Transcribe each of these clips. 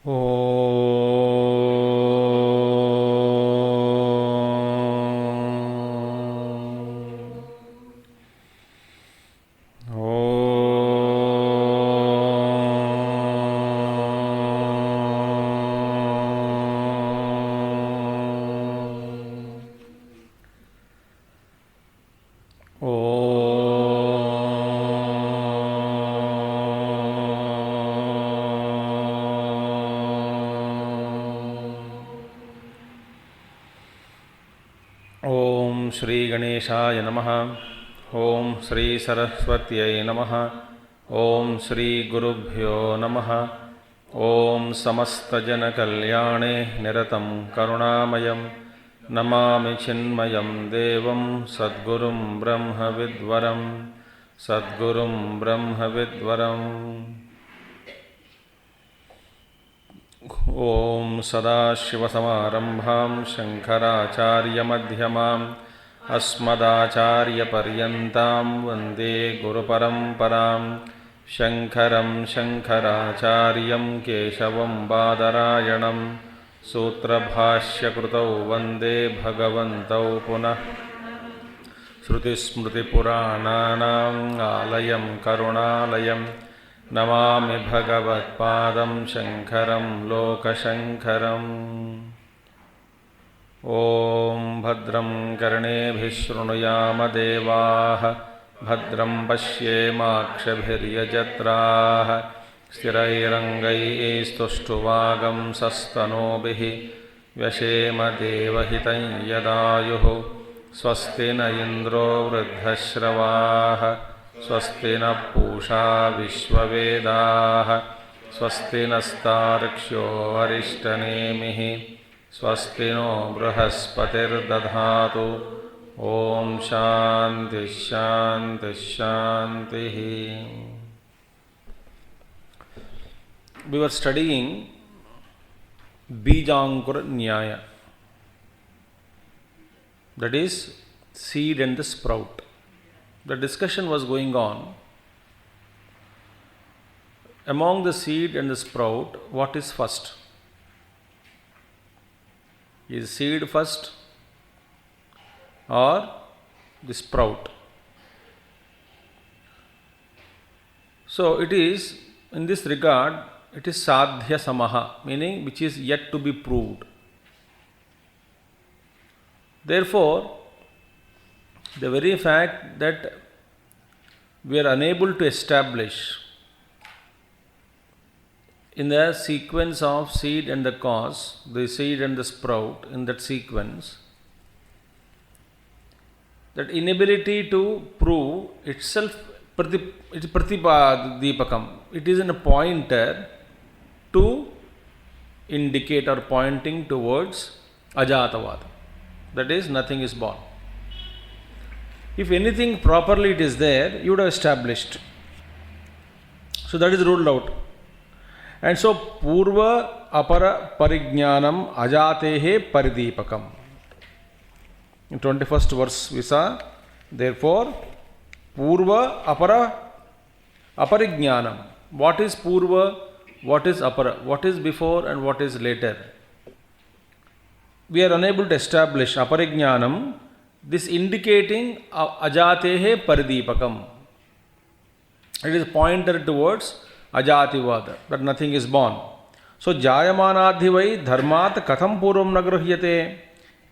ओम श्री गणेशाय नमः। ओम श्री सरस्वत्यै नमः। ओम श्री गुरुभ्यो नमः। ओम समस्तजनकल्याणे निरतं करुणामयं नमामि चिन्मयं देवं सद्गुरुं ब्रह्मविद्वरं सद्गुरुं ब्रह्मविद्वरम्। ओम सदाशिवसमारंभां शंकराचार्यमध्यमाम् अस्मदाचार्यपर्यन्तां वन्दे गुरुपरम्परां। शंकरं शंकराचार्यं केशवं बादरायणं सूत्रभाष्यकृतौ वन्दे भगवन्तौ पुनः। श्रुतिस्मृतिपुराणानाम् आलयं करुणालयं नमामि भगवत्पादं शंकरं लोकशंकरम्। ओम भद्रं कर्णेभिः शृणुयाम देवाः भद्रं पश्येमाक्षभिर्यजत्राः स्थिरैरङ्गैस्तुष्टुवागंसस्तनूभिः व्यशेम देवहितं यदायुः। स्वस्ति न इन्द्रो वृद्धश्रवाः स्वस्ति न पूषा विश्ववेदाः स्वस्ति नस्तार्क्ष्यो अरिष्टनेमिः स्वस्ति नो बृहस्पतिर्दधातु। ओम शांति शांति शांति। We were studying Bijankura Nyaya, that is seed and the sprout. The discussion was going on. Among the seed and the sprout, what is first? Is seed first or the sprout? So it is, in this regard, it is sadhya samaha, meaning which is yet to be proved. Therefore, the very fact that we are unable to establish in the sequence of seed and the cause, the seed and the sprout, in that sequence, that inability to prove itself, it is pratipadipakam. It is a pointer to indicate or pointing towards ajatavad. That is, nothing is born. If anything properly it is there, you would have established. So that is ruled out. And so, Purva Apara Parijnanam Ajatehe Paridipakam. In 21st verse we saw, therefore, Purva Apara Aparijnanam. What is Purva? What is Apara? What is before and what is later? We are unable to establish Aparijnanam, this indicating Ajatehe Paridipakam. It is pointed towards Ajativada, that nothing is born. So, Jayamanadhivai dharmat katham purvam nagrahyate.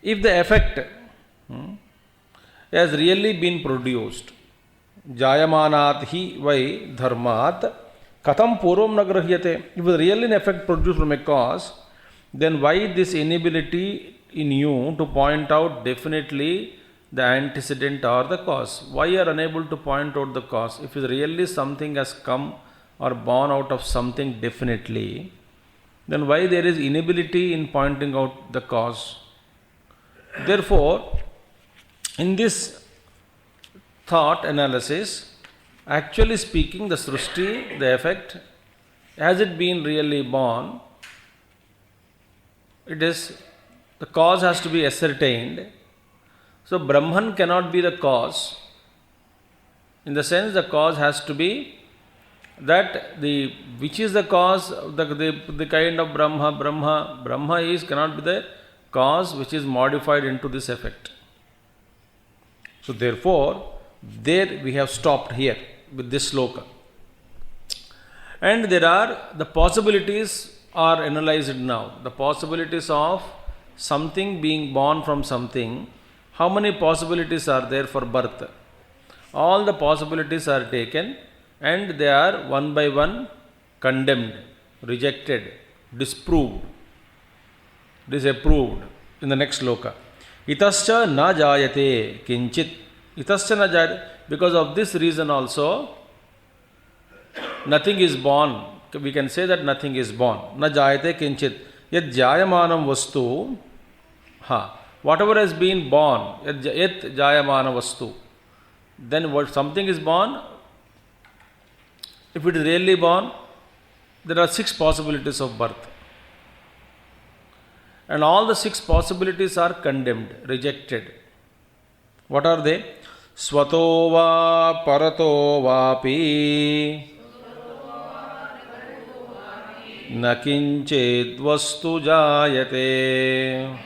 If the effect has really been produced, Jayamanadhivai dharmat katham purvam nagrahyate. If there really an effect produced from a cause, then why this inability in you to point out definitely the antecedent or the cause? Why you are unable to point out the cause? If really something has come or born out of something definitely, then why there is inability in pointing out the cause? Therefore, in this thought analysis, actually speaking, the srushti, the effect, has it been really born? It is, the cause has to be ascertained. So, Brahman cannot be the cause. In the sense, the cause has to be that the which is the cause, the kind of Brahma is cannot be the cause which is modified into this effect. So therefore, there we have stopped here with this sloka. And there are the possibilities are analyzed now. The possibilities of something being born from something. How many possibilities are there for birth? All the possibilities are taken and they are one by one condemned, rejected, disproved, disapproved in the next sloka. Itascha na jayate kinchit. Itascha na jayate. Because of this reason also, nothing is born. We can say that nothing is born. Na jayate kinchit. Yat jayamanam vastu. Whatever has been born, yat jayamana vastu. Then what something is born, if it is really born, there are 6 possibilities of birth. And all the 6 possibilities are condemned, rejected. What are they? Swato va parato vapi nakinchet vastu jayate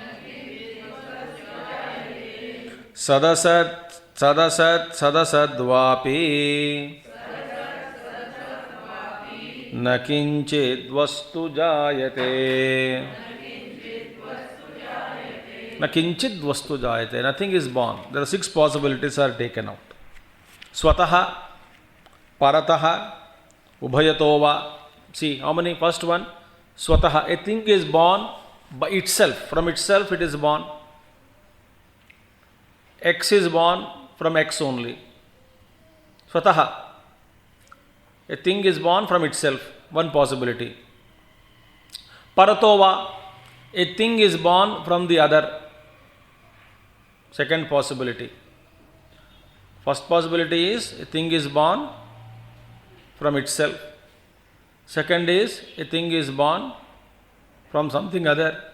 sadasat sadasad vapi nakinchet vastu jayate. Nakinchit vastu jayate. Nothing is born. There are 6 possibilities are taken out. Swataha, parataha, ubhayatova. See, how many? First one, swataha. A thing is born by itself. From itself it is born. X is born from X only. Swataha. A thing is born from itself. One possibility. Paratova. A thing is born from the other. Second possibility. First possibility is a thing is born from itself. Second is a thing is born from something other.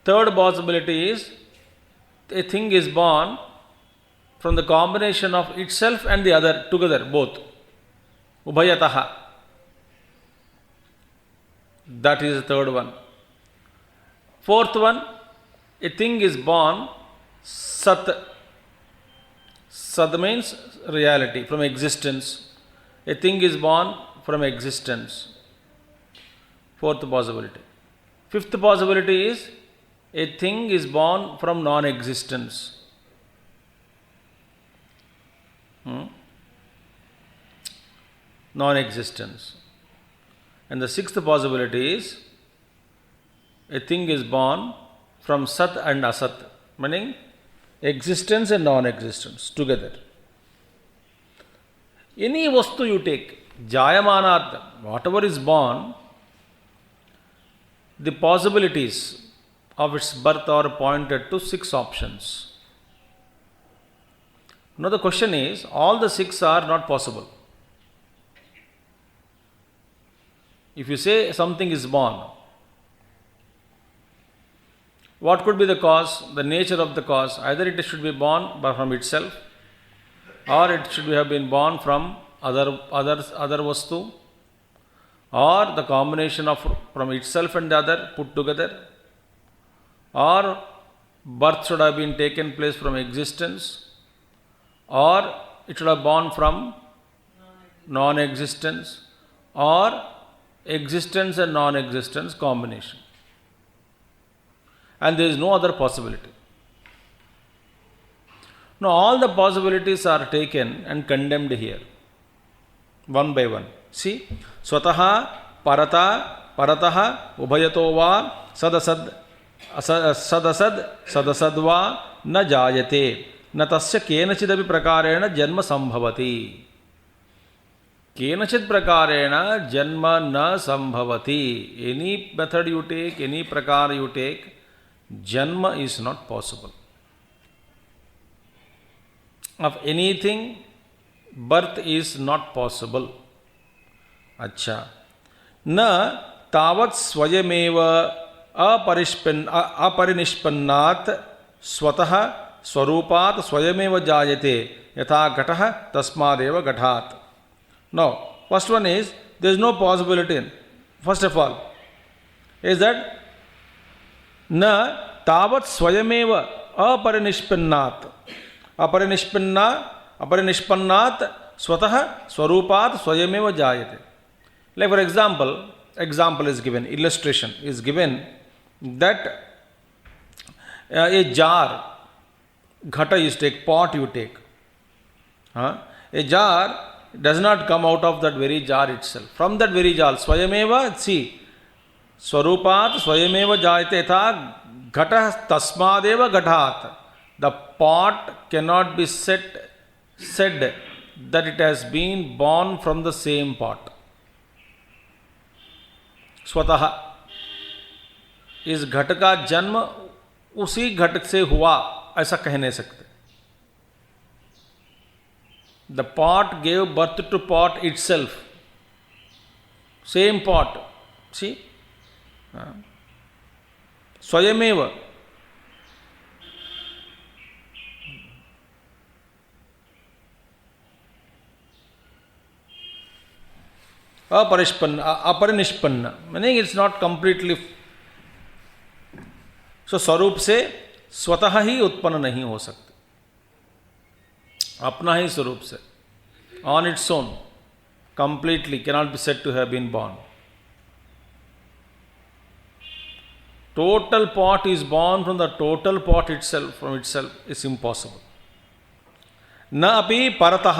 Third possibility is a thing is born from the combination of itself and the other together, both. Ubhayataha. That is the third one. Fourth one, a thing is born sat. Sat means reality, from existence. A thing is born from existence. Fourth possibility. Fifth possibility is a thing is born from non-existence. Non-existence. And the sixth possibility is a thing is born from Sat and Asat, meaning existence and non-existence together. Any vastu you take, Jayamanat, whatever is born, the possibilities of its birth are pointed to 6 options. Now the question is, all the 6 are not possible. If you say something is born, what could be the cause, the nature of the cause? Either it should be born from itself, or it should have been born from other vastu, or the combination of from itself and the other put together, or birth should have been taken place from existence, or it should have born from non-existence, or existence and non-existence combination. And there is no other possibility. Now all the possibilities are taken and condemned here, one by one. See, swataha, parataha, ubhayatova, sadasad, sadasadva, na jayate, na tasya kenachidapi prakarena janma sambhavati. Kenachid prakarena janma na sambhavati. Any method you take, any prakar you take, janma is not possible. Of anything, birth is not possible. Acha. Na tavat swayameva aparinishpannat swataha swarupat swayameva jayate yatha gataha tasmadeva gathat. Now, first one is there is no possibility. First of all, is that na tavat swayameva अपरिनिष्पन्नात् स्वतः स्वरूपात् स्वयमेव जायते. Like for example is given, illustration is given that a jar, ghata you take, pot you take. A jar does not come out of that very jar itself. From that very jar, swayameva, see, swarupat swayameva jayate tha ghata tasmadeva ghatat. The pot cannot be said that it has been born from the same pot. स्वतः इस घट का जन्म उसी घट से हुआ ऐसा कह नहीं सकते. The pot gave birth to pot itself. Same pot. See? स्वयमेव. अपरिनिष्पन्न मीनिंग इट्स नॉट कंप्लीटली. सो स्वरूप से स्वतः ही उत्पन्न नहीं हो सकते, अपना ही स्वरूप से, on its own completely cannot be said to have been born. Total pot is born from the total pot itself, from itself is impossible. न अपि परतः.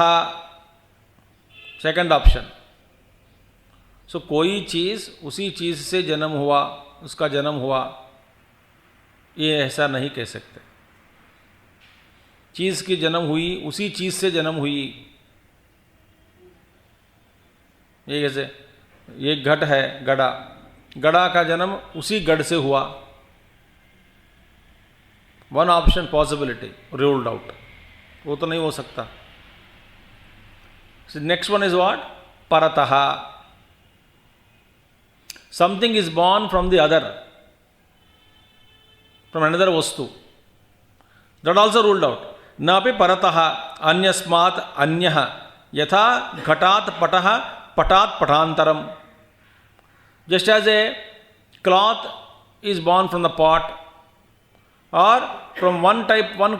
Second option. सो कोई चीज़ उसी चीज़ से जन्म हुआ, उसका जन्म हुआ, ये ऐसा नहीं कह सकते. चीज़ की जन्म हुई, उसी चीज़ से जन्म हुई, ये कैसे? ये घट है, गड़ा, गड़ा का जन्म उसी गढ़ से हुआ. One option possibility ruled out, वो तो नहीं हो सकता. Next one is what? परतः. Something is born from the other, from another vastu. That also ruled out. Napi parataha anyasmat anyah yatha ghatat patah patat patantaram. Just as a cloth is born from the pot, or from one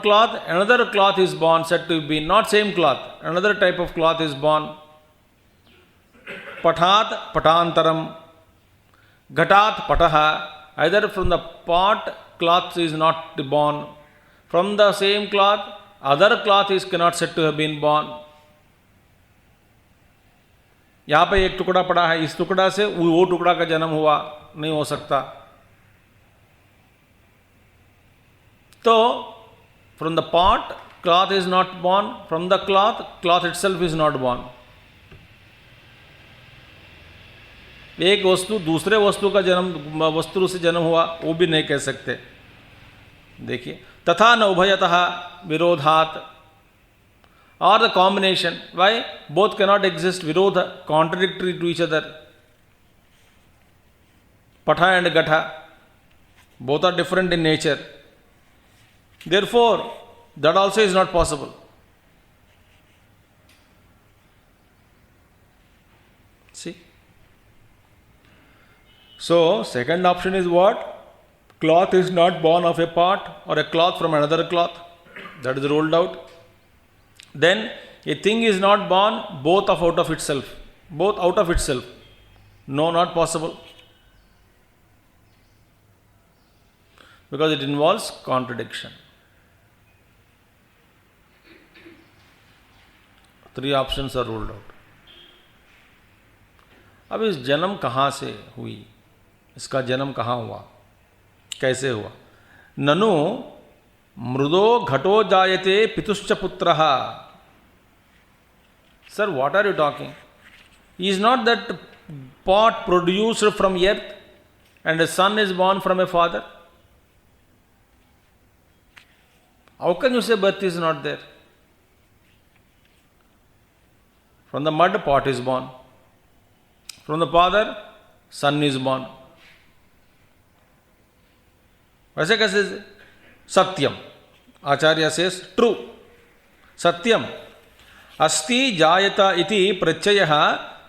cloth another cloth is born, said to be not same cloth, another type of cloth is born. Patat patantaram. Ghatat pataha, either from the pot cloth is not born, from the same cloth other cloth is cannot said to have been born. यहाँ पे एक टुकड़ा पड़ा है, इस टुकड़ा से वो टुकड़ा का जन्म हुआ, नहीं हो सकता. तो from the pot cloth is not born, from the cloth itself is not born. एक वस्तु दूसरे वस्तु का जन्म, वस्तु से जन्म हुआ, वो भी नहीं कह सकते. देखिए, तथा न उभयतः विरोधात, और the combination, why both cannot exist, विरोध, कॉन्ट्रडिक्टरी टू ईच अदर. पठा एंड गठा both are different in nature, therefore that also is not possible. See. So, second option is what? Cloth is not born of a pot or a cloth from another cloth. That is ruled out. Then, a thing is not born both out of itself. Both out of itself. No, not possible. Because it involves contradiction. Three options are ruled out. अब इस जन्म कहाँ से हुई, इसका जन्म कहाँ हुआ, कैसे हुआ? ननु मृदो घटो जायते पितुश्च पुत्रः. Sir, what are you talking? Is not that pot produced from earth and a son is born from a father? How can you say birth is not there? From the mud, pot is born. From the father, son is born. वैसे कैसे? सत्यम. आचार्य says true. सत्यम अस्ति जायत इति प्रत्ययः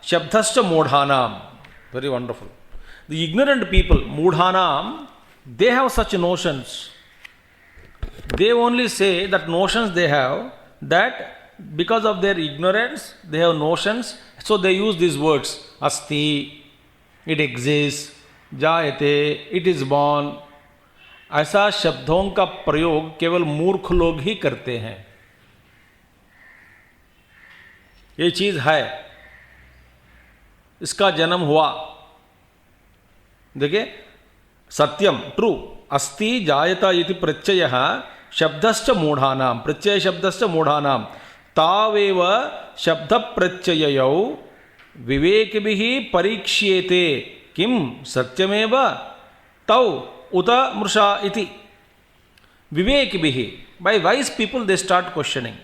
shabdhascha mudhanam. Very wonderful. The ignorant people, mudhanam, they have such notions. They only say that notions they have, that because of their ignorance, they have notions, so they use these words. Asti, it exists. Jayate, it is born. ऐसा शब्दों का प्रयोग केवल मूर्ख लोग ही करते हैं. ये चीज है, इसका जन्म हुआ. देखिए, सत्यम, ट्रू. अस्ति जायता इति प्रत्ययः शब्दश्च मूढ़ानां. प्रत्यय शब्दश्च मूढ़ानां. तावेव शब्द प्रत्ययौ विवेकिभिः परीक्ष्येते. किम सत्यमेव तौ उत मृषा इति. विवेकिभिः, by wise people they start questioning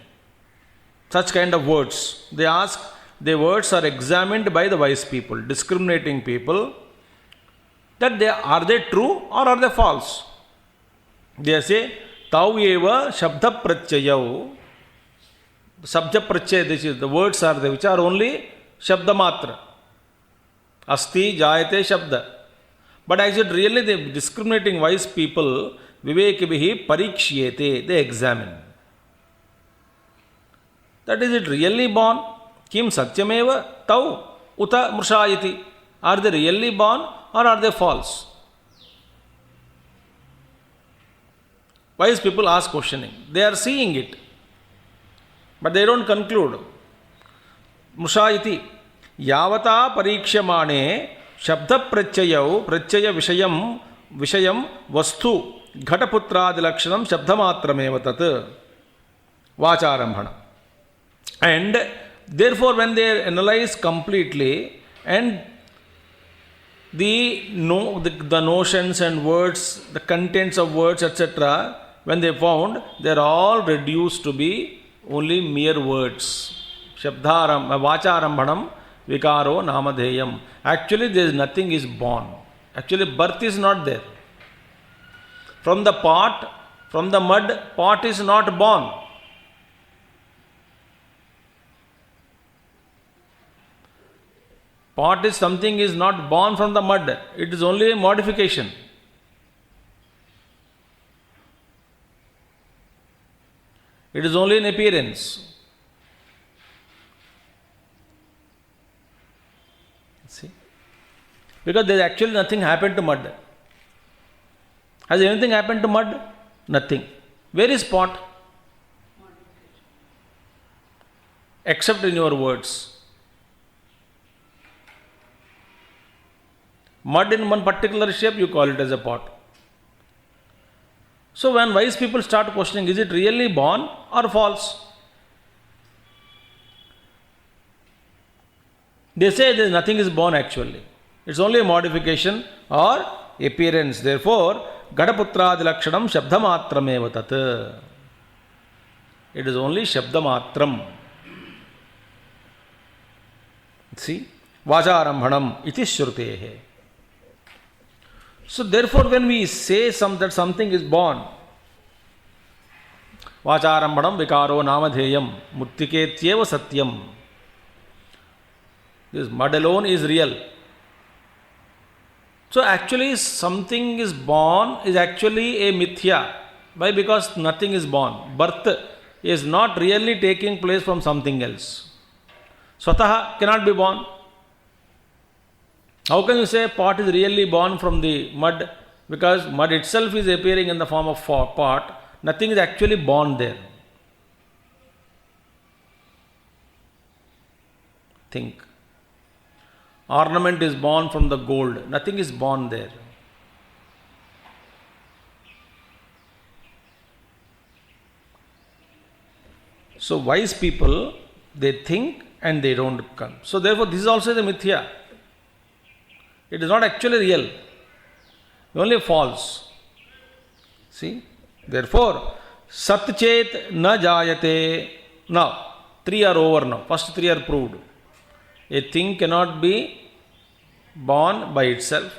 such kind of words. They ask, the words are examined by the wise people, discriminating people, that are they true or are they false. They say, tau eva shabda pratyayau. Sabja pratyaya, this is the words are there, which are only shabda matra. Asti jayate shabda. But I said, really, the discriminating wise people, vivekibihi parikshiyate, they examine. That is it really born? Kim satyameva tau uta mrshayati. Are they really born or are they false? Wise people ask questioning. They are seeing it, but they don't conclude. Mrshayati. Yavata parikshamaane shabda pratyayau pratyaya vishayam vastu ghataputradi lakshanam shabdamatrameva tat vacharambhana. And therefore, when they analyze completely and the notions and words, the contents of words, etc., when they found, they are all reduced to be only mere words. Vacharambhanam vikaro namadheyam. Actually, there is nothing is born. Actually, birth is not there. From the pot, from the mud, pot is not born. Pot is something is not born from the mud. It is only a modification. It is only an appearance. See? Because there is actually nothing happened to mud. Has anything happened to mud? Nothing. Where is pot? Except in your words. Mud in one particular shape, you call it as a pot. So when wise people start questioning, is it really born or false? They say there is nothing is born actually. It's only a modification or appearance. Therefore, Gadaputradi lakshanam shabdamatrameva tat. It is only shabdamatram. See? Vacharambhanam iti shrutehe. So therefore, when we say that something is born, Vacharambhanam vikaro namadheyam muttiketyeva satyam. This mud alone is real. So actually something is born is actually a mithya. Why? Because nothing is born. Birth is not really taking place from something else. Swataha cannot be born. How can you say pot is really born from the mud? Because mud itself is appearing in the form of pot. Nothing is actually born there. Think. Ornament is born from the gold. Nothing is born there. So wise people, they think and they don't come. So therefore, this is also the mithya. It is not actually real, only false. See? Therefore, Sat Chet na jayate. Now, 3 are over now. First 3 are proved. A thing cannot be born by itself.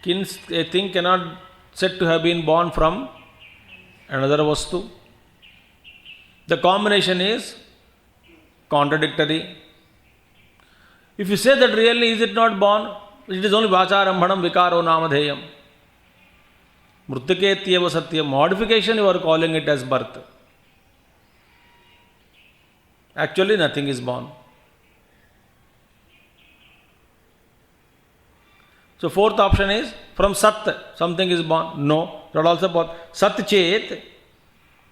A thing cannot said to have been born from another vastu. The combination is contradictory. If you say that really, is it not born? It is only vacharambhanam vikaro namadheyam. Mrutyaketyev satyam. Modification you are calling it as birth. Actually nothing is born. So fourth option is from Sat, something is born. No, that also born. Sat chet,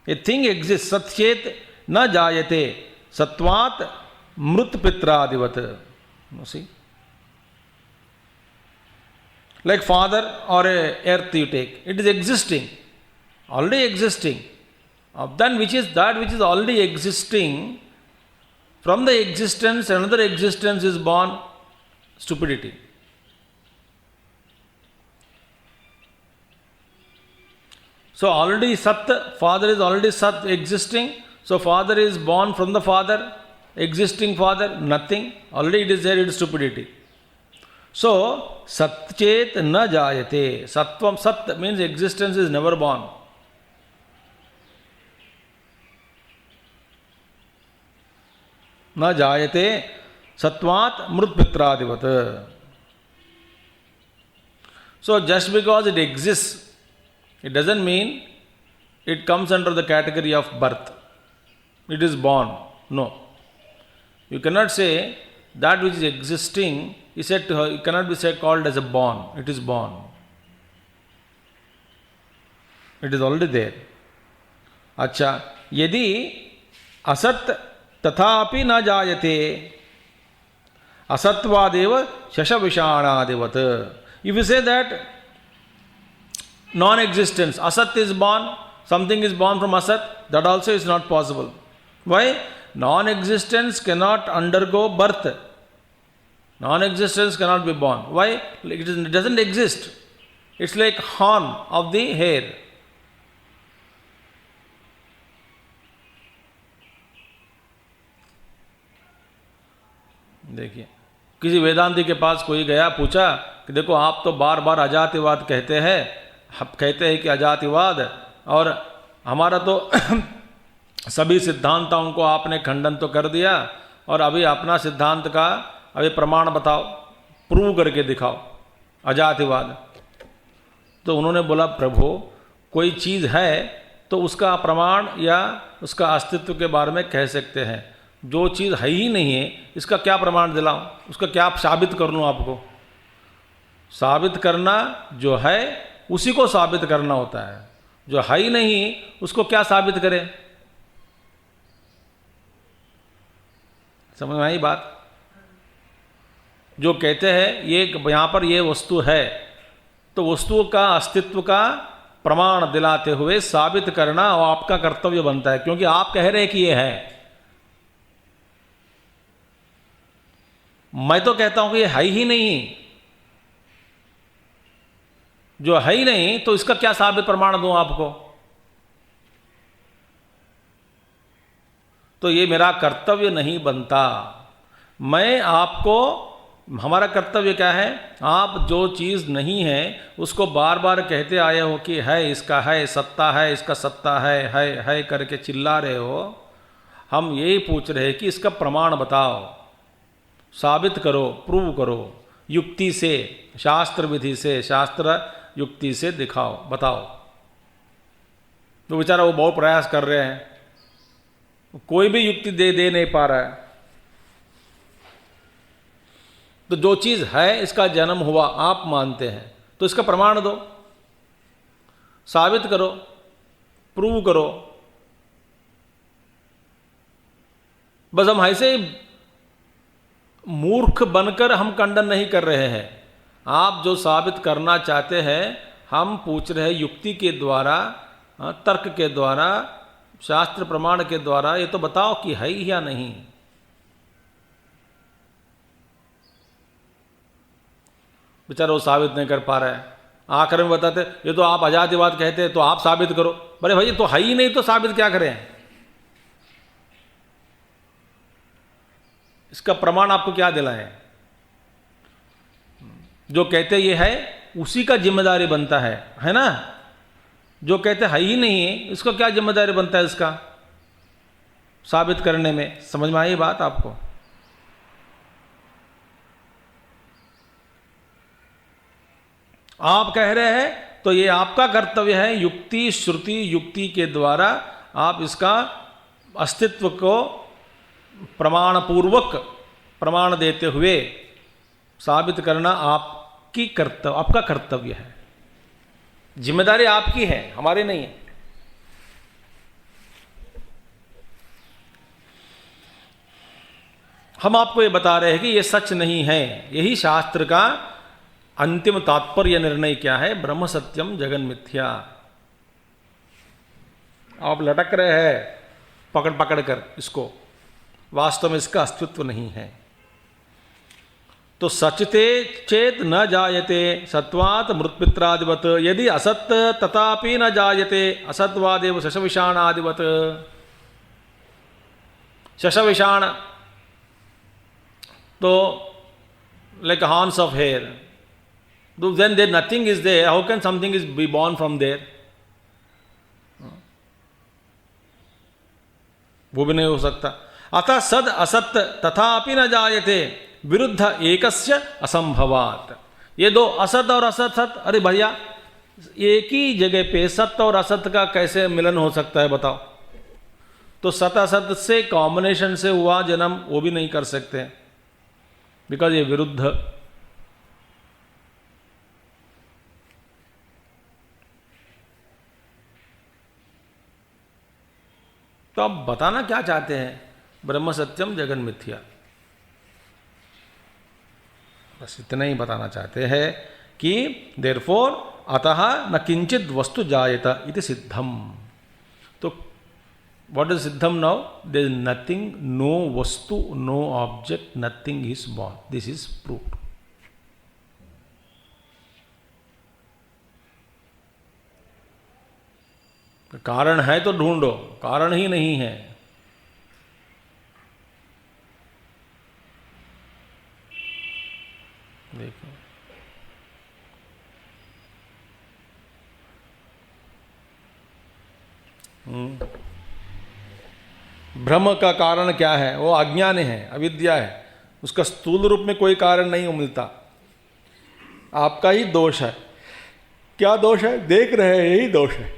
a thing exists. Sat chet na jayate. Satvat mrut pitradivat. You see? Like father or a earth you take. It is existing. Already existing. Then which is that which is already existing, from the existence another existence is born. Stupidity. So already Sat, father is already Sat existing. So father is born from the father, existing father, nothing. Already it is there, it is stupidity. So Sat chet na jayate. Sattvam, Sat means existence is never born. Na jayate Sattvat mrut pitradivat. So just because it exists, it doesn't mean it comes under the category of birth. It is born. No. You cannot say that which is existing is said to, it cannot be said called as a born. It is born. It is already there. Acha, yadi asat tathapi na jayate asatvadeva shashavishanadivat. If you say that non-existence, asat is born, something is born from asat, that also is not possible. Why? Non-existence cannot undergo birth. Non-existence cannot be born. Why? It doesn't exist. It's like horn of the hair. देखिए, किसी वेदांती के पास कोई गया, पूछा कि देखो आप तो बार बार अजातिवाद कहते हैं, आप कहते हैं कि अजातिवाद, और हमारा तो सभी सिद्धांतों को आपने खंडन तो कर दिया, और अभी अपना सिद्धांत का अभी प्रमाण बताओ, प्रूव करके दिखाओ अजातिवाद। तो उन्होंने बोला प्रभु कोई चीज़ है तो उसका प्रमाण या उसका अस्तित्व के बारे में कह सकते हैं, जो चीज़ है ही नहीं है इसका क्या प्रमाण दिलाऊं, उसका क्या साबित कर लूँ आपको? साबित करना जो है उसी को साबित करना होता है, जो है ही नहीं उसको क्या साबित करें? समझ में आई बात? जो कहते हैं ये यहाँ पर ये वस्तु है, तो वस्तु का अस्तित्व का प्रमाण दिलाते हुए साबित करना और आपका कर्तव्य बनता है, क्योंकि आप कह रहे हैं कि ये है। मैं तो कहता हूं कि ये है ही नहीं, जो है ही नहीं तो इसका क्या साबित प्रमाण दूं आपको? तो ये मेरा कर्तव्य नहीं बनता। मैं आपको, हमारा कर्तव्य क्या है? आप जो चीज़ नहीं है उसको बार बार कहते आए हो कि है, इसका है सत्ता है, इसका सत्ता है करके चिल्ला रहे हो। हम यही पूछ रहे हैं कि इसका प्रमाण बताओ, साबित करो, प्रूव करो, युक्ति से, शास्त्र विधि से, शास्त्र युक्ति से दिखाओ, बताओ। तो बेचारा वो बहुत प्रयास कर रहे हैं, कोई भी युक्ति दे नहीं पा रहा है। तो जो चीज़ है इसका जन्म हुआ आप मानते हैं, तो इसका प्रमाण दो, साबित करो, प्रूव करो। बस हम ऐसे ही मूर्ख बनकर हम खंडन नहीं कर रहे हैं। आप जो साबित करना चाहते हैं हम पूछ रहे हैं युक्ति के द्वारा, तर्क के द्वारा, शास्त्र प्रमाण के द्वारा, ये तो बताओ कि है या नहीं। बेचारा वो साबित नहीं कर पा रहा है। आखिर में बताते ये तो आप अजातिवाद कहते हैं तो आप साबित करो। अरे भाई तो है ही नहीं तो साबित क्या करें? इसका प्रमाण आपको क्या दिलाएं? जो कहते ये है उसी का जिम्मेदारी बनता है ना? जो कहते है ही नहीं है इसका क्या जिम्मेदारी बनता है इसका साबित करने में? समझ में आई बात आपको? आप कह रहे हैं तो ये आपका कर्तव्य है, युक्ति श्रुति युक्ति के द्वारा आप इसका अस्तित्व को प्रमाणपूर्वक प्रमाण देते हुए साबित करना आपका कर्तव्य है। जिम्मेदारी आपकी है, हमारी नहीं है। हम आपको ये बता रहे हैं कि ये सच नहीं है। यही शास्त्र का अंतिम तात्पर्य निर्णय क्या है? ब्रह्म सत्यम जगन मिथ्या। आप लटक रहे हैं पकड़ पकड़ कर इसको, वास्तव में इसका अस्तित्व नहीं है। तो सचते चेत न जायते सत्वात् मृत्पित्रादिवत, यदि असत तथापि न जायते असत्वादेव शशविषाणादिवत। शशविषाण तो like horns of hair, then there nothing is there, how can something is be born from there? वो भी नहीं हो सकता। अतः सद असत तथापि न जायते विरुद्ध एकस्य असंभवात। ये दो असत और असत सत, अरे भैया एक ही जगह पे सत्य और असत का कैसे मिलन हो सकता है बताओ? तो सत असत से कॉम्बिनेशन से हुआ जन्म, वो भी नहीं कर सकते, बिकॉज ये विरुद्ध। तो आप बताना क्या चाहते हैं? ब्रह्म सत्यम जगन मिथ्या, बस इतना ही बताना चाहते हैं कि देयरफॉर अतः न किंचित वस्तु जायत इति सिद्धम। तो what is siddham now? There is nothing, no vastu, no object, nothing is born. This is proved. कारण है तो ढूंढो, कारण ही नहीं है। देखो भ्रम का कारण क्या है? वो अज्ञान है, अविद्या है। उसका स्थूल रूप में कोई कारण नहीं मिलता। आपका ही दोष है। क्या दोष है? देख रहे हैं, यही दोष है।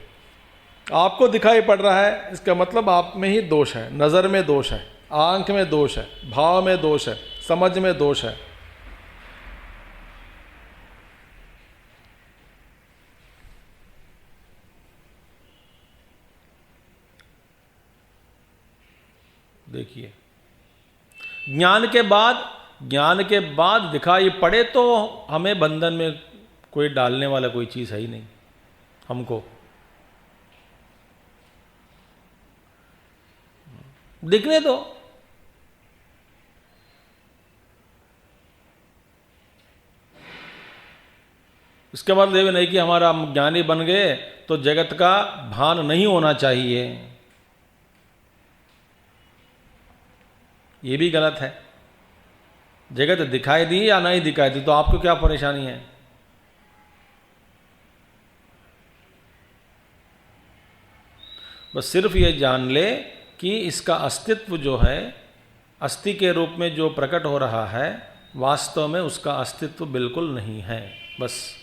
आपको दिखाई पड़ रहा है, इसका मतलब आप में ही दोष है। नज़र में दोष है, आंख में दोष है, भाव में दोष है, समझ में दोष है। देखिए, ज्ञान के बाद दिखाई पड़े तो हमें बंधन में कोई डालने वाला कोई चीज़ है ही नहीं हमको। दिखने दो। इसके बाद ये नहीं कि हमारा हम ज्ञानी बन गए तो जगत का भान नहीं होना चाहिए, ये भी गलत है। जगत दिखाई दी या नहीं दिखाई दी तो आपको क्या परेशानी है? बस सिर्फ ये जान ले कि इसका अस्तित्व जो है, अस्थि के रूप में जो प्रकट हो रहा है, वास्तव में उसका अस्तित्व बिल्कुल नहीं है। बस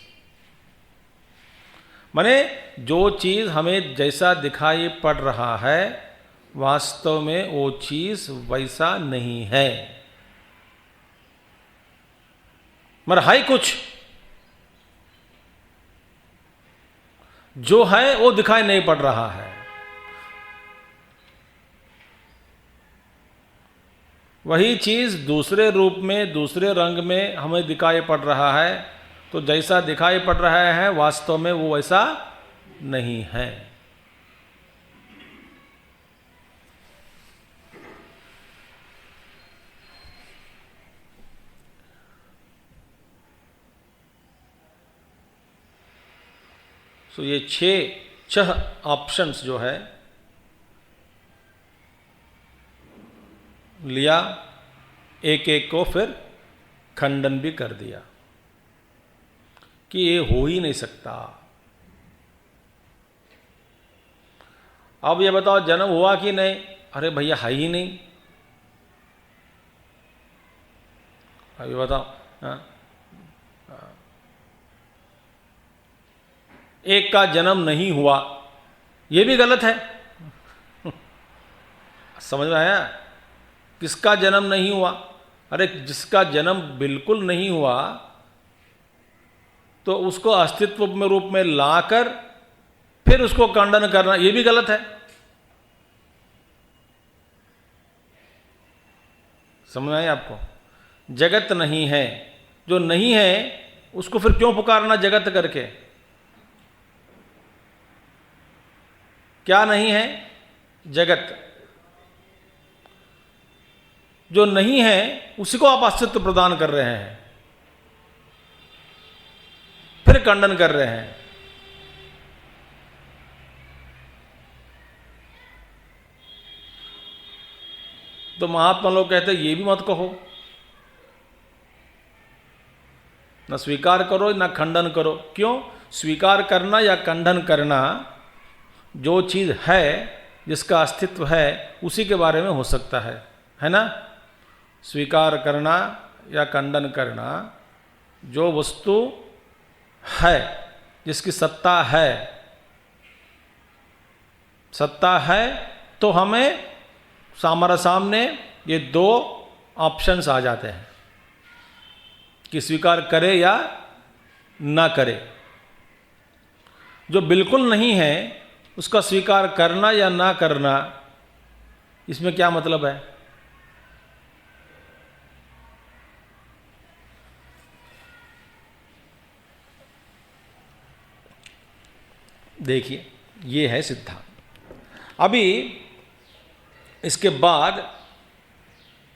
माने जो चीज़ हमें जैसा दिखाई पड़ रहा है, वास्तव में वो चीज़ वैसा नहीं है। मगर है कुछ जो है वो दिखाई नहीं पड़ रहा है। वही चीज़ दूसरे रूप में, दूसरे रंग में हमें दिखाई पड़ रहा है, तो जैसा दिखाई पड़ रहा है वास्तव में वो वैसा नहीं है। तो ये छह ऑप्शंस जो है लिया, एक एक को फिर खंडन भी कर दिया कि ये हो ही नहीं सकता। अब ये बताओ जन्म हुआ कि नहीं? अरे भैया है ही नहीं। अभी बताओ, हाँ? एक का जन्म नहीं हुआ, ये भी गलत है। समझ में आया? किसका जन्म नहीं हुआ? अरे जिसका जन्म बिल्कुल नहीं हुआ तो उसको अस्तित्व में रूप में लाकर फिर उसको खंडन करना, ये भी गलत है। समझ में आया आपको? जगत नहीं है, जो नहीं है उसको फिर क्यों पुकारना जगत करके? क्या नहीं है? जगत। जो नहीं है उसी को आप अस्तित्व प्रदान कर रहे हैं, फिर खंडन कर रहे हैं। तो महात्मा लोग कहते हैं ये भी मत कहो, न स्वीकार करो न खंडन करो। क्यों? स्वीकार करना या खंडन करना जो चीज़ है, जिसका अस्तित्व है, उसी के बारे में हो सकता है ना? स्वीकार करना या खंडन करना जो वस्तु है, जिसकी सत्ता है, तो हमें हमारे सामने ये दो ऑप्शंस आ जाते हैं कि स्वीकार करे या ना करे। जो बिल्कुल नहीं है उसका स्वीकार करना या ना करना, इसमें क्या मतलब है? देखिए, ये है सिद्धांत। अभी इसके बाद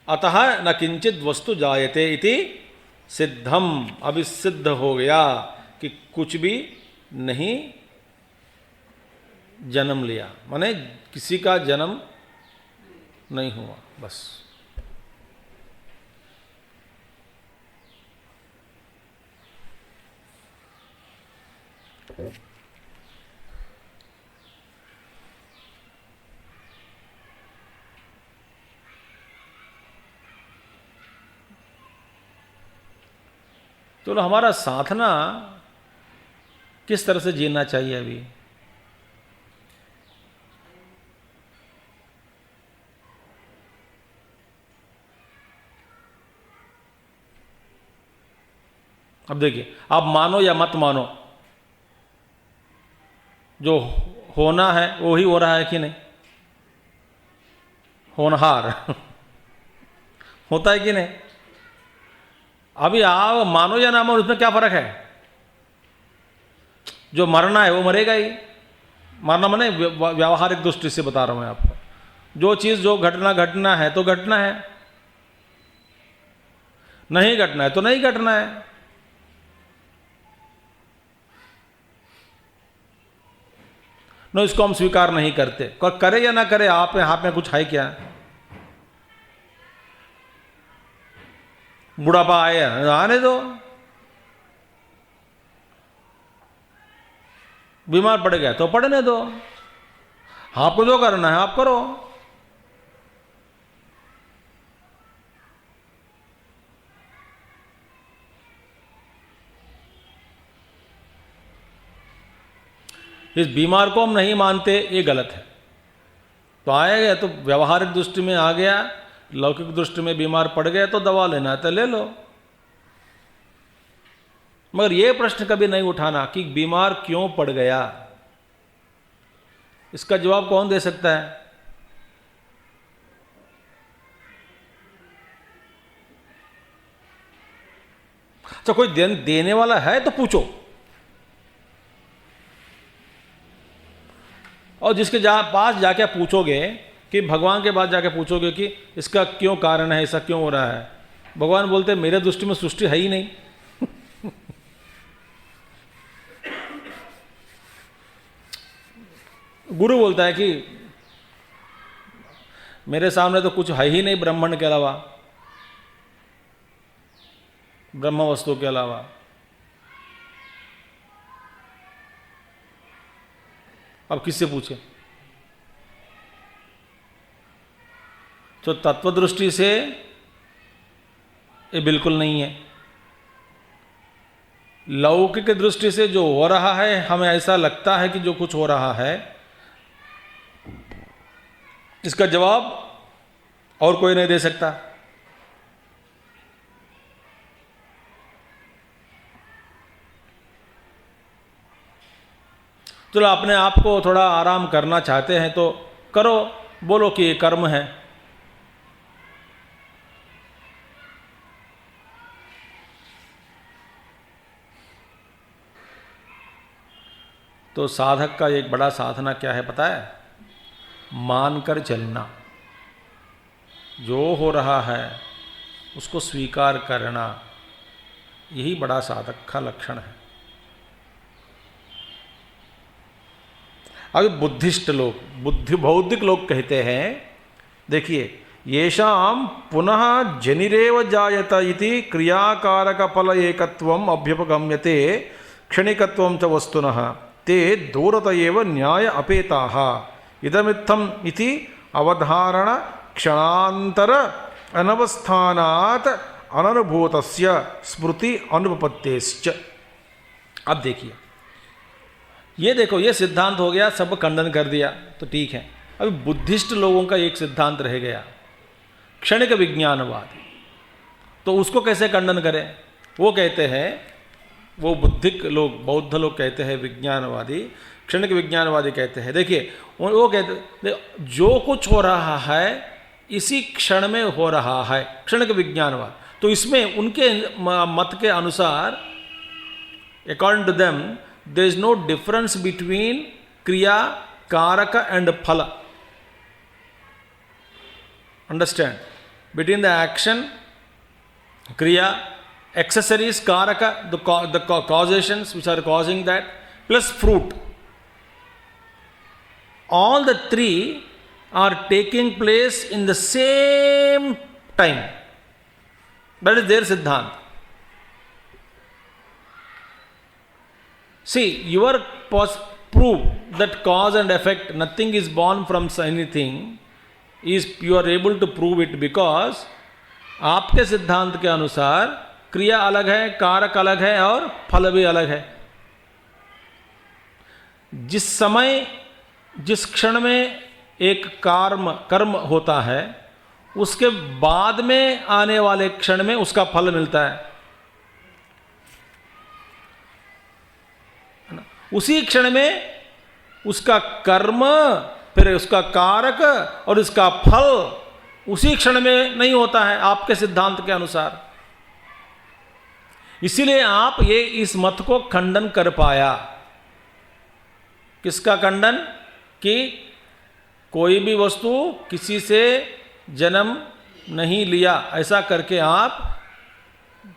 अतः न किंचित वस्तु जायते इति सिद्धम, अभी सिद्ध हो गया कि कुछ भी नहीं जन्म लिया, माने किसी का जन्म नहीं हुआ, बस। तो हमारा साधना किस तरह से जीना चाहिए? अभी अब देखिए, आप मानो या मत मानो, जो होना है वो ही हो रहा है कि नहीं? होनहार होता है कि नहीं? अभी आप मानो या ना मानो, उसमें क्या फर्क है? जो मरना है वो मरेगा ही। मरना माने व्यावहारिक दृष्टि से बता रहा हूं मैं आपको। जो चीज, जो घटना है तो घटना है, नहीं घटना है तो नहीं घटना है। नो, इसको हम स्वीकार नहीं करते। करे या ना करे, आप में हाथ में कुछ है क्या? बुढ़ापा आए, आने दो। बीमार पड़ गया तो पड़ने दो। आपको जो करना है आप करो। इस बीमार को हम नहीं मानते, ये गलत है। तो आएगा तो व्यवहारिक दृष्टि में आ गया, लौकिक दृष्टि में बीमार पड़ गया तो दवा लेना है तो ले लो। मगर यह प्रश्न कभी नहीं उठाना कि बीमार क्यों पड़ गया। इसका जवाब कौन दे सकता है? अच्छा, कोई देने वाला है तो पूछो। और जिसके पास जाके पूछोगे कि भगवान के पास जाके पूछोगे कि इसका क्यों कारण है, ऐसा क्यों हो रहा है, भगवान बोलते मेरे दृष्टि में सृष्टि है ही नहीं। गुरु बोलता है कि मेरे सामने तो कुछ है ही नहीं ब्रह्मांड के अलावा, ब्रह्म वस्तु के अलावा। अब किससे पूछे? तो तत्व दृष्टि से ये बिल्कुल नहीं है, लौकिक दृष्टि से जो हो रहा है, हमें ऐसा लगता है कि जो कुछ हो रहा है, इसका जवाब और कोई नहीं दे सकता। चलो, अपने आप को थोड़ा आराम करना चाहते हैं तो करो, बोलो कि ये कर्म है। तो साधक का एक बड़ा साधना क्या है पता है? मानकर चलना। जो हो रहा है उसको स्वीकार करना, यही बड़ा साधक का लक्षण है। अभी बुद्धिस्ट लोग, बौद्धिक लोग कहते हैं, देखिए, येषाम पुनः जनिरेव जायत इति क्रियाकारक फल एकत्वम अभ्युपगम्यते क्षणिकत्वम च वस्तुनः ते दूरत एव न्याय अपेताः इदमित्थम इति अवधारण क्षणांतर अनवस्थानात् अननुभूतस्य स्मृति अनुपपत्तेश्च। अब देखिए, ये देखो, ये सिद्धांत हो गया, सब खंडन कर दिया तो ठीक है। अभी बुद्धिस्ट लोगों का एक सिद्धांत रह गया, क्षणिक विज्ञानवाद। तो उसको कैसे खंडन करें? वो कहते हैं, वो बुद्धिक लोग, बौद्ध लोग कहते हैं विज्ञानवादी, क्षणिक विज्ञानवादी कहते हैं, देखिए वो कहते जो कुछ हो रहा है इसी क्षण में हो रहा है, क्षणिक विज्ञानवाद। तो इसमें उनके मत के अनुसार, according to them, there is no difference between kriya, karaka and phala. Understand? Between the action, kriya, accessories, karaka, the causations which are causing that, plus fruit. All the three are taking place in the same time. That is their siddhant. See, your proof that cause and effect, nothing is born from anything, is you are able to prove it because आपके सिद्धांत के अनुसार क्रिया अलग है, कारक अलग है और फल भी अलग है। जिस समय, जिस क्षण में एक कर्म होता है, उसके बाद में आने वाले क्षण में उसका फल मिलता है। उसी क्षण में उसका कर्म, फिर उसका कारक और उसका फल उसी क्षण में नहीं होता है आपके सिद्धांत के अनुसार। इसीलिए आप ये इस मत को खंडन कर पाया। किसका खंडन? कि कोई भी वस्तु किसी से जन्म नहीं लिया, ऐसा करके आप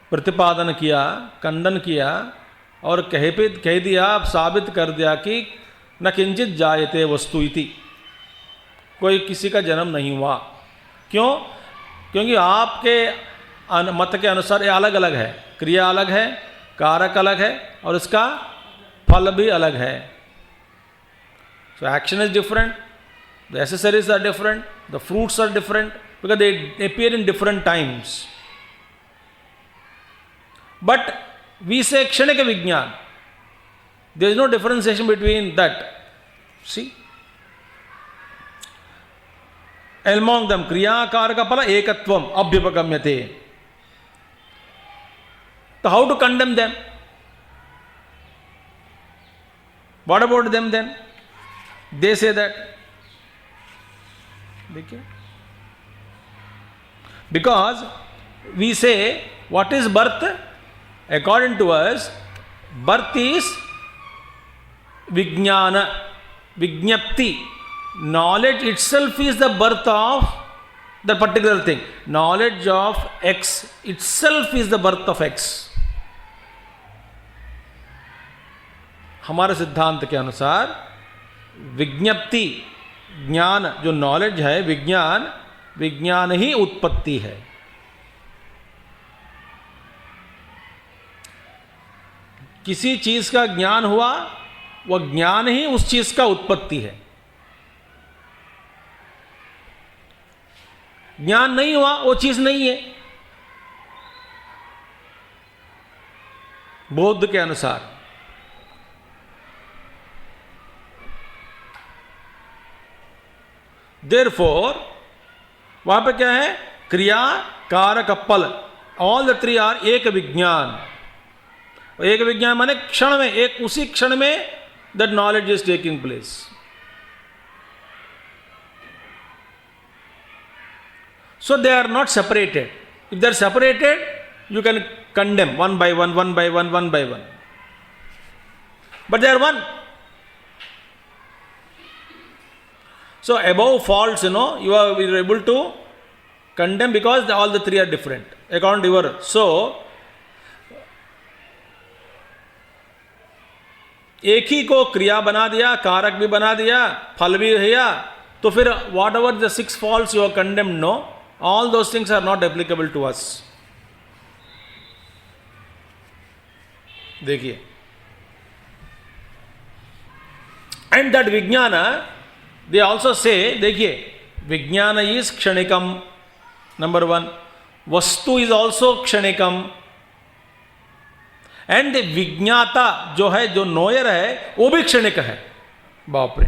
प्रतिपादन किया, खंडन किया और कह दिया, साबित कर दिया कि न किंचित जायते वस्तु इति, कोई किसी का जन्म नहीं हुआ। क्यों? क्योंकि आपके मत के अनुसार ये अलग अलग है, क्रिया अलग है, कारक अलग है और इसका फल भी अलग है। So action is different, the accessories are different, the fruits are different because they appear in different times. But we say kshanika vijnan, there is no differentiation between that. See, among them kriya karaka phala ekatvam abhyupagamyate. So how to condemn them? What about them then? They say that, because we say what is birth? According to us, birth is vijnana, vijnapti. Knowledge itself is the birth of the particular thing. Knowledge of X itself is the birth of X. हमारे सिद्धांत के अनुसार विज्ञप्ति, ज्ञान, जो knowledge है, विज्ञान, विज्ञान ही उत्पत्ति है। किसी चीज का ज्ञान हुआ, वह ज्ञान ही उस चीज का उत्पत्ति है। ज्ञान नहीं हुआ, वो चीज नहीं है। बौद्ध के अनुसार। देयरफॉर वहां पे क्या है, क्रिया कारक फल, ऑल द थ्री आर एक विज्ञान। एक विज्ञान माने क्षण में, एक उसी क्षण में that knowledge is taking place. So they are not separated. If they are separated, you can condemn one by one, one by one, one by one. But they are one. So above faults, you are able to condemn because all the three are different according to your. So एक ही को क्रिया बना दिया, कारक भी बना दिया, फल भी दिया, तो फिर what ever the 6 faults you are condemned, no, all those things are not applicable to us. देखिए, and that vijnana, they also say, देखिए, विज्ञान is क्षणिकम, number 1, वस्तु is also क्षणिकम, एंड विज्ञाता जो है, जो नोयर है, वो भी क्षणिक है। बाप रे।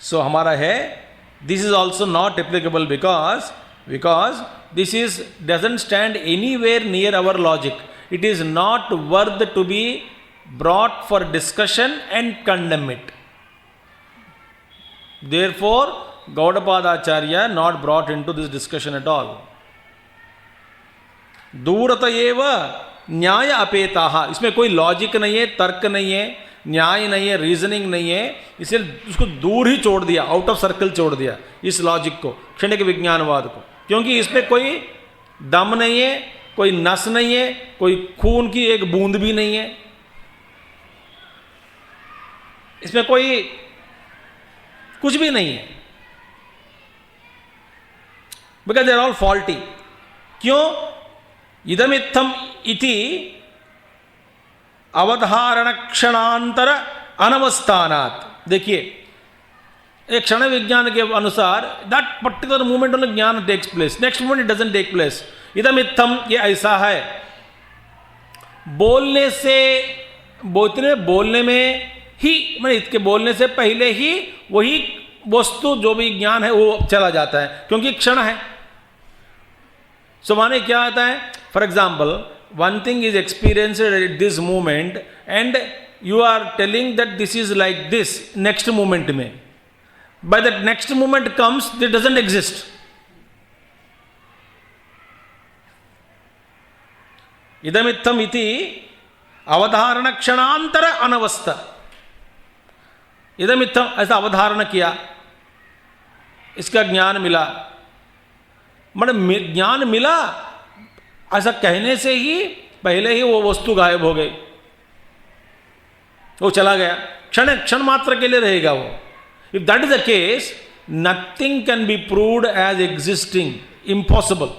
सो हमारा है, this is also not applicable because this is doesn't stand anywhere near our logic. It is not worth to be brought for discussion and condemn it. Therefore, Gaudapadacharya not brought into this discussion at all. दूरत एव न्याय अपेता, इसमें कोई logic नहीं है, तर्क नहीं है, न्याय नहीं है, रीजनिंग नहीं है, इसलिए उसको दूर ही छोड़ दिया, आउट ऑफ सर्कल छोड़ दिया इस लॉजिक को, क्षणिक विज्ञानवाद को, क्योंकि इसमें कोई दम नहीं है, कोई नस नहीं है, कोई खून की एक बूंद भी नहीं है, इसमें कोई कुछ भी नहीं है, because they are all faulty. क्यों? इदमित्थम इति अवधारण क्षणांतर अनवस्थानात्. देखिए, एक क्षण विज्ञान के अनुसार दैट पर्टिकुलर मूवमेंट ऑन ज्ञान takes place, next movement it doesn't take place. इदमित्थम, ये ऐसा है. बोलने से बोलने में ही, मैंने इसके बोलने से पहले ही वही वस्तु जो भी ज्ञान है वो चला जाता है, क्योंकि क्षण है. सो माने क्या आता है? For example, one thing is experienced at this moment and you are telling that this is like this next moment में. By that next moment comes, this doesn't exist. इदमित्थम इति अवधारण क्षणांतर अनवस्था. इदमित्थम, ऐसा अवधारण किया, इसका ज्ञान मिला, मतलब ज्ञान मिला, ऐसा कहने से ही पहले ही वो वस्तु गायब हो गई, वो चला गया, क्षण मात्र के लिए रहेगा वो. If that is the case, nothing can be proved as existing, impossible.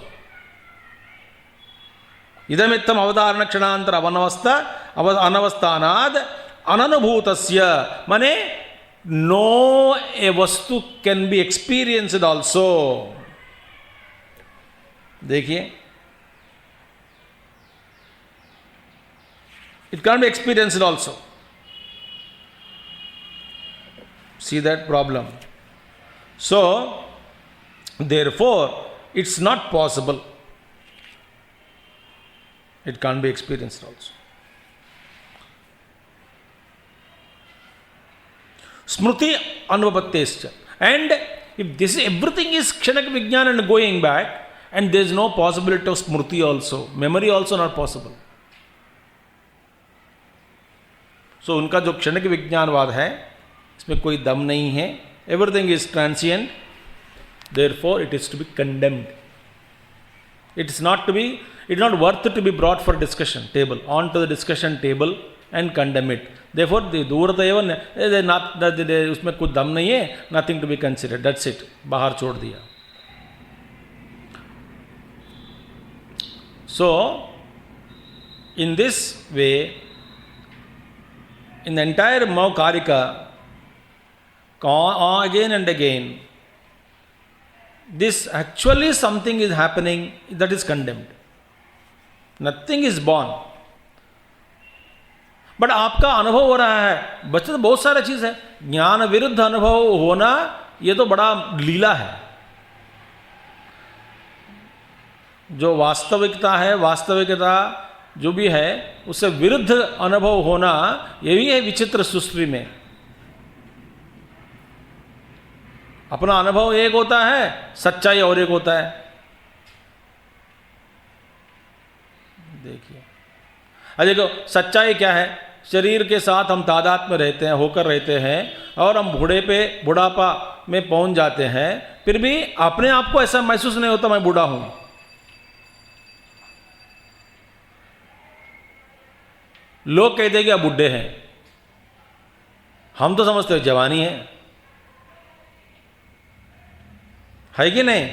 इदमित्थम अवधारण क्षणांतर अनवस्थानाद अननुभूतस्य, माने नो ए वस्तु कैन बी एक्सपीरियंस्ड ऑल्सो. देखिए, it can be experienced also. See that problem. So therefore it's not possible, it can be experienced also. स्मृति अनुपत्तेश्च, and if this everything is kshanak vijnana and going back, and there is no possibility of smriti also, memory also not possible. So उनका जो क्षणिक विज्ञानवाद है, इसमें कोई दम नहीं है, everything is transient, therefore it is to be condemned. It is not worth to be brought for discussion table, onto the discussion table and condemn it. Therefore दूरत एवं उसमें कुछ दम नहीं है, nothing to be considered, that's it, बाहर छोड़ दिया. So in this way, in the entire Karika, again and again this actually something is happening that is condemned. Nothing is born. But आपका अनुभव हो रहा है, बच्चे तो बहुत सारा चीज है, ज्ञान विरुद्ध अनुभव होना ये तो बड़ा लीला है। जो वास्तविकता है, वास्तविकता जो भी है उससे विरुद्ध अनुभव होना ये भी है विचित्र सृष्टि में। अपना अनुभव एक होता है, सच्चाई और एक होता है। देखिए, अरे देखो सच्चाई क्या है, शरीर के साथ हम तादाद में रहते हैं, होकर रहते हैं, और हम बुढ़ापा में पहुंच जाते हैं, फिर भी अपने आप को ऐसा महसूस नहीं होता मैं बूढ़ा हूं। लोग कहते हैं कि आप बुढ़े हैं, हम तो समझते हैं जवानी है कि नहीं?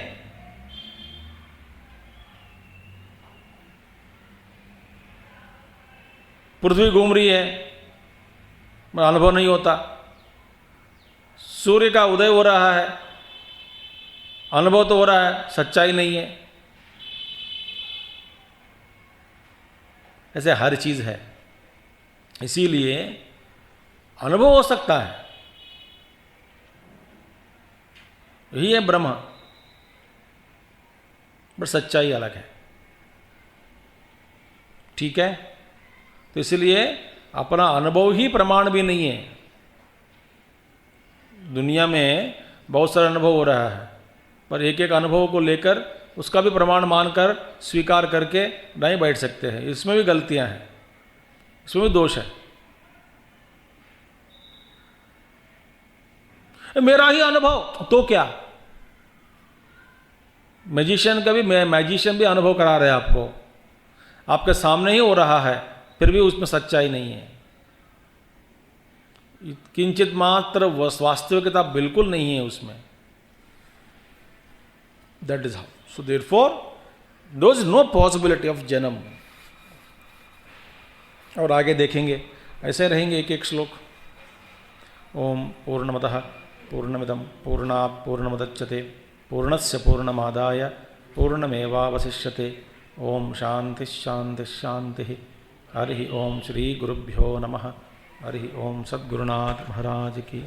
पृथ्वी घूम रही है, अनुभव नहीं होता। सूर्य का उदय हो रहा है, अनुभव तो हो रहा है, सच्चाई नहीं है। ऐसे हर चीज है, इसीलिए अनुभव हो सकता है, यही है ब्रह्म, पर सच्चाई अलग है। ठीक है, तो इसलिए अपना अनुभव ही प्रमाण भी नहीं है। दुनिया में बहुत सारा अनुभव हो रहा है, पर एक एक अनुभव को लेकर उसका भी प्रमाण मानकर स्वीकार करके नहीं बैठ सकते हैं। इसमें भी गलतियां हैं, इसमें भी दोष है। मेरा ही अनुभव तो क्या, मैजिशियन भी अनुभव करा रहे हैं आपको, आपके सामने ही हो रहा है, फिर भी उसमें सच्चाई नहीं है, किंचित मात्र वास्तविकता बिल्कुल नहीं है उसमें। That is how, so therefore there is no possibility of जन्म। और आगे देखेंगे, ऐसे रहेंगे एक एक श्लोक। ओम पूर्णमतः पूर्णमिदं पूर्णात् पूर्णमुदच्यते पूर्णस्य पूर्णमादाय पूर्णमेवावशिष्यते। ओम शांति शांति शांति। हरि ओम श्री गुरुभ्यो नमः। हरि ओम सद्गुरुनाथ महाराज की।